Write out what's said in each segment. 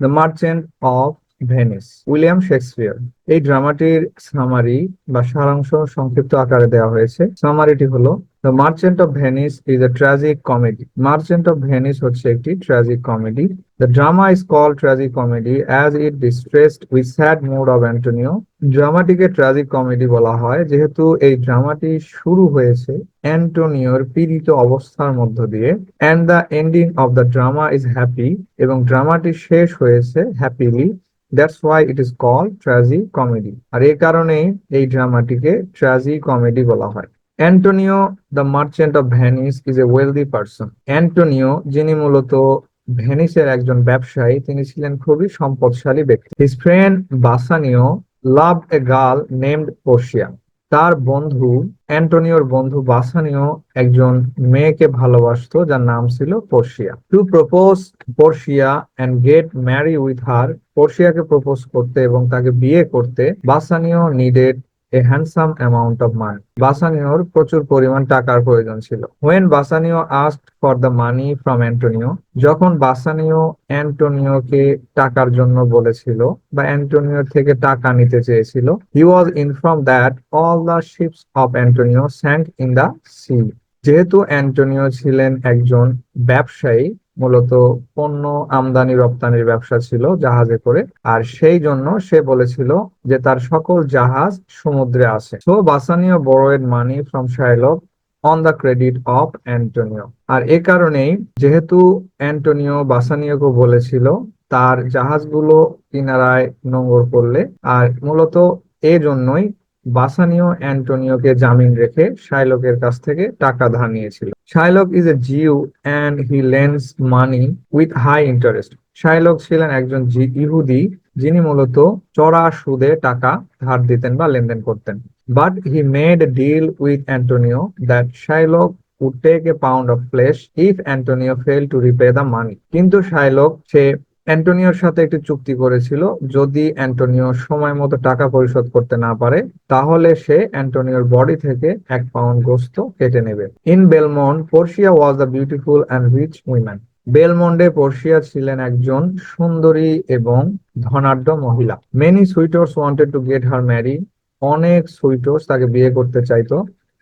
The merchant of Venice, William Shakespeare. এই ড্রামাটির summary বা সারাংশ সংক্ষিপ্ত আকারে দেওয়া হয়েছে। সামারিটি হলো, the merchant of Venice is A tragic comedy. Merchant of Venice হচ্ছে একটি tragic comedy. The drama is called tragicomedy as it distressed with sad mood of Antonio. ড্রামাটিকে ট্র্যাজিক কমেডি বলা হয় যেহেতু এই ড্রামাটি শুরু হয়েছে অ্যান্টোনিওর পীড়িত অবস্থার মধ্য দিয়ে। And the ending of the drama is happy, এবং ড্রামাটি শেষ হয়েছে হ্যাপিলি। That's why it is called tragic comedy. আর এই কারণেই এই ড্রামাটিকে ট্র্যাজিক কমেডি বলা হয়। Antonio the merchant of Venice is a wealthy person. Antonio, যিনি মূলত ভেনিসের একজন ব্যবসায়ী, তিনি ছিলেন খুবই সম্পদশালী ব্যক্তি। His friend Bassanio loved a girl named Portia. তার বন্ধু, অ্যান্টোনিওর বন্ধু বাসানিও একজন মেয়েকে ভালোবাসতো যার নাম ছিল Portia. To propose Portia and get marry with her, পোর্শিয়াকে প্রপোজ করতে এবং তাকে বিয়ে করতে Bassanio needed a handsome amount of money. বাসানিওর প্রচুর পরিমাণ টাকার প্রয়োজন ছিল। When Bassanio asked for the money from Antonio, যখন বাসানিও অ্যান্টোনিওকে টাকার জন্য বলেছিল বা অ্যান্টোনিওর থেকে টাকা নিতে চেয়েছিল, he was inform that all the ships of Antonio sank in the sea. যেহেতু অ্যান্টোনিও ছিলেন একজন ব্যবসায়ী, মূলত পণ্য আমদানি রপ্তানির ব্যবসা ছিল জাহাজে করে, আর সেই জন্য সে বলেছিল যে তার সকল জাহাজ সমুদ্রে আছে। So বাসানিও borrowed money from Shylock on the credit of Antonio। আর এ কারণেই, যেহেতু অ্যান্টোনিও বাসানিওকে বলেছিল তার জাহাজগুলো কিনারায় নোঙর করলে, আর মূলত এই জন্যই বাসানিও অ্যান্টোনিওকে জামিন রেখে শাইলকের কাছ থেকে টাকা ধার নিয়েছিল। Shylock is a Jew and he lends money with high interest. Shylock ছিলেন একজন ইহুদি, যিনি মূলত চড়া সুদে টাকা ধার দিতেন বা লেনদেন করতেন। But he made a deal with Antonio that Shylock would take a pound of flesh if Antonio failed to repay the money। কিন্তু শাইলক সে অ্যান্টোনিওর সাথে একটি চুক্তি করেছিল, যদি অ্যান্টোনিও সময় মতো টাকা পরিশোধ করতে না পারে তাহলে সে অ্যান্টোনিওর বডি থেকে 1 পাউন্ড গোস্ত কেটে নেবে। In Belmont Portia was the beautiful and rich women. বেলমন্ডে পোর্শিয়া ছিলেন একজন সুন্দরী এবং ধনাঢ্য মহিলা। Many suitors wanted to get her marry, অনেক সুইটার্স তাকে বিয়ে করতে চাইতো।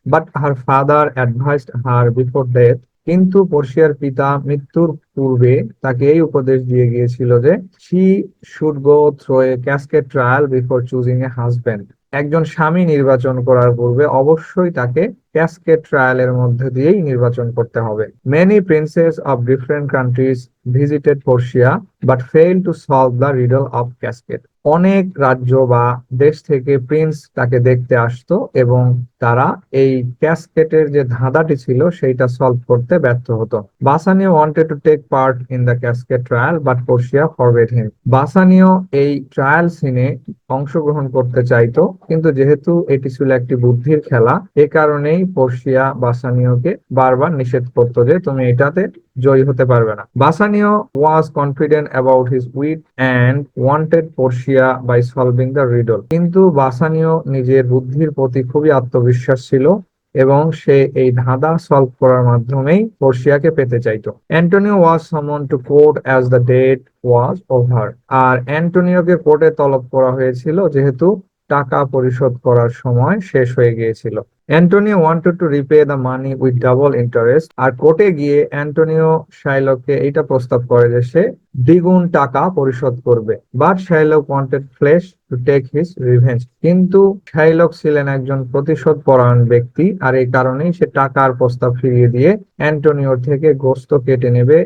But her father advised her before death, কিন্তু পোর্শিয়ার পিতা মৃত্যুর পূর্বে তাকে এই উপদেশ দিয়ে গিয়েছিল যে she should go through A cascade trial before choosing a husband. একজন স্বামী নির্বাচন করার পূর্বে অবশ্যই তাকে ক্যাসকেড ট্রায়ালের মধ্যে দিয়েই নির্বাচন করতে হবে। Many princess of different countries visited Portia but fail to solve the riddle of cascade. অনেক রাজ্য বা দেশ থেকে প্রিন্স তাকে দেখতে আসতো এবং তারা এই ক্যাসকেটের যে ধাঁধাটি ছিল সেইটা সলভ করতে ব্যর্থ হতো। Bassanio wanted to take part in the casket trial but Portia forget him. Bassanio এই ট্রায়াল সিনে অংশগ্রহণ করতে চাইতো, কিন্তু যেহেতু এটি ছিল একটি বুদ্ধির খেলা, এ কারণেই পোর্শিয়া বাসানিওকে বারবার নিষেধ করতো যে তুমি এটাতে জয়ী হতে পারবে না। Bassanio was confident about his wit and wanted Portia by solving the riddle. কিন্তু বাসানিও নিজের বুদ্ধির প্রতি খুবই আত্মবিশ্বাস ছিল এবং সে এই ধাঁধা সলভ করার মাধ্যমেই পোর্শিয়াকে পেতে চাইতো। Antonio was summon to court as the date was over. আর অ্যান্টোনিওকে কোর্টে তলব করা হয়েছিল যেহেতু টাকা পরিশোধ করার সময় শেষ হয়ে গিয়েছিল। Antonio wanted to repay the money with double interest. আর কোর্টে গিয়ে অ্যান্টোনিও শাইলককে এইটা প্রস্তাব করে যে সে দ্বিগুণ টাকা পরিশোধ করবে। But Shylock wanted flesh to take his revenge. কিন্তু শাইলক ছিলেন একজন প্রতিশোধ পরায়ণ ব্যক্তি, আর এই কারণেই সে টাকার প্রস্তাব ফিরিয়ে দিয়ে অ্যান্টোনিওর থেকে গোস্ত কেটে নেবে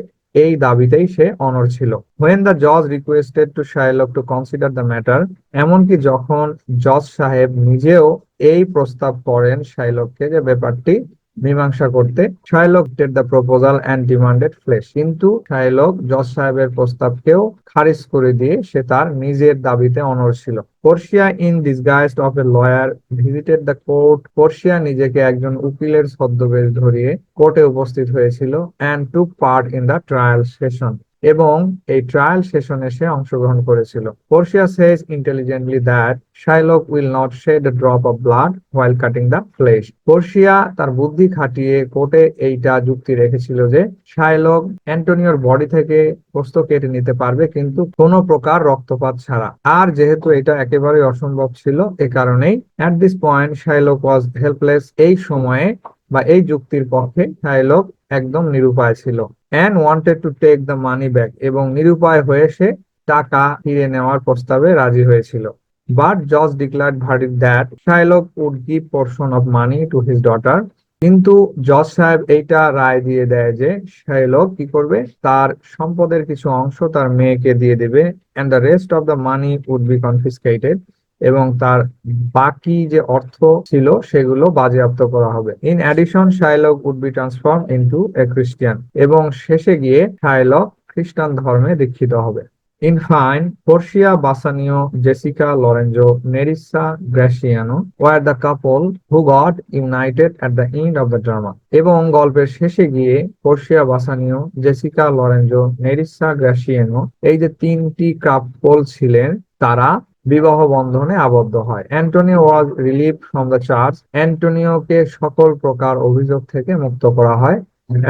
এই দাবিতেই সে অনড় ছিল। হোয়েন দ্য জজ requested to Shylock two consider the matter, এমনকি যখন জজ সাহেব নিজেও এই প্রস্তাব করেন শাইলককে যে ব্যাপারটি মীমাংসা করতে, Shylock Ted the proposal and demanded flash. কিন্তু শাইলক জজ সাহেবের প্রস্তাবকেও খারিজ করে দিয়ে সে তার নিজের দাবিতে অনড় ছিল। Portia in disguised of a lawyer visited the court. Portia নিজেকে একজন উকিলের ছদ্মবেশ ধরিয়ে কোর্টে উপস্থিত হয়েছিল and took part in the trial session. এবং এই ট্রায়াল সেশনে সে অংশগ্রহণ করেছিল। Portia says intelligently that Shylock will not shed a drop of blood while cutting the flesh. পোর্সিয়া তার বুদ্ধি খাটিয়ে কোর্টে এইটা যুক্তি রেখেছিল যে শাইলক অ্যান্টোনিওর বডি থেকে গোশত কেটে নিতে পারবে, কিন্তু কোনো প্রকার রক্তপাত ছাড়া। আর যেহেতু এটা একেবারেই অসম্ভব ছিল, এ কারণেই at this point Shylock was helpless. এই সময়ে বা এই যুক্তির পক্ষে শাইলক একদম নিরুপায় ছিল। And wanted to take the money back, এবং নিরুপায় হয়ে সে টাকা ফিরে নেওয়ার প্রস্তাবে রাজি হয়েছিল। বাট জজ declared verdict that Shylock would give portion of money to his daughter. কিন্তু জজ সাহেব এইটা রায় দিয়ে দেয় যে শাইলক কি করবে, তার সম্পদের কিছু অংশ তার মেয়েকে দিয়ে দেবে, and the rest of the money would be confiscated, এবং তার বাকি যে অর্থ ছিল সেগুলো বাজেয়াপ্ত করা হবে। In addition Shylock would be transform into a Christian, এবং শেষে গিয়ে শাইলক খ্রিস্টান ধর্মে দীক্ষিত হবে। In fine, Portia Bassanio, Jessica Lorenzo, Nerissa Graciano were the couple who got united at the end of the drama. এবং গল্পের শেষে গিয়ে পোর্সিয়া বাসানিও, জেসিকা লরেঞ্জো, নেরিসা গ্রাসিয়ানো, এই যে তিনটি কাপল ছিলেন, তারা বিবাহ বন্ধনে আবদ্ধ হয়। Antonio was relieved from the charge. অ্যান্টোনিওকে সকল প্রকার অভিযোগ থেকে মুক্ত করা হয়।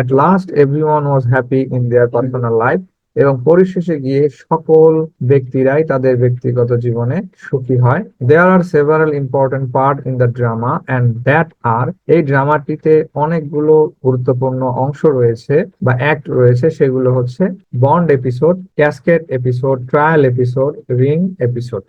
At last, everyone was happy in their personal life. এবং পরিশেষে গিয়ে সকল ব্যক্তিরাই তাদের ব্যক্তিগত জীবনে সুখী হয়। There are several important part in the drama and that are, এই ড্রামাটিতে অনেকগুলো গুরুত্বপূর্ণ অংশ রয়েছে বা অ্যাক্ট রয়েছে, সেগুলো হচ্ছে bond episode, cascade episode, trial episode, ring episode.